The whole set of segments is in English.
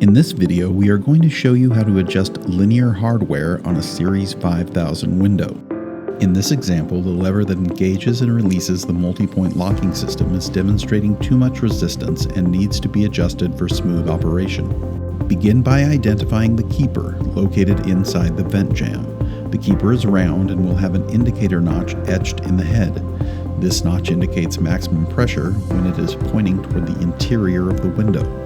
In this video, we are going to show you how to adjust linear hardware on a Series 5000 window. In this example, the lever that engages and releases the multi-point locking system is demonstrating too much resistance and needs to be adjusted for smooth operation. Begin by identifying the keeper located inside the vent jamb. The keeper is round and will have an indicator notch etched in the head. This notch indicates maximum pressure when it is pointing toward the interior of the window.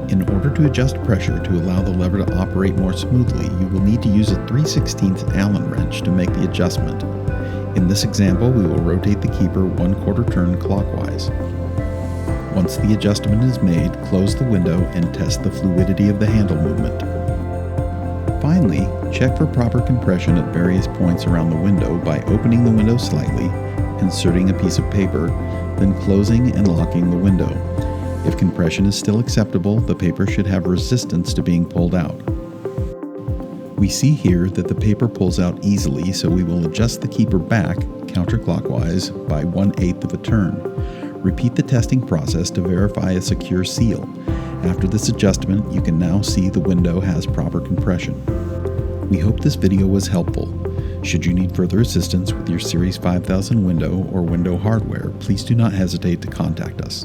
In order to adjust pressure to allow the lever to operate more smoothly, you will need to use a 3/16 Allen wrench to make the adjustment. In this example, we will rotate the keeper 1/4 turn clockwise. Once the adjustment is made, close the window and test the fluidity of the handle movement. Finally, check for proper compression at various points around the window by opening the window slightly, inserting a piece of paper, then closing and locking the window. If compression is still acceptable, the paper should have resistance to being pulled out. We see here that the paper pulls out easily, so we will adjust the keeper back counterclockwise by 1/8 of a turn. Repeat the testing process to verify a secure seal. After this adjustment, you can now see the window has proper compression. We hope this video was helpful. Should you need further assistance with your Series 5000 window or window hardware, please do not hesitate to contact us.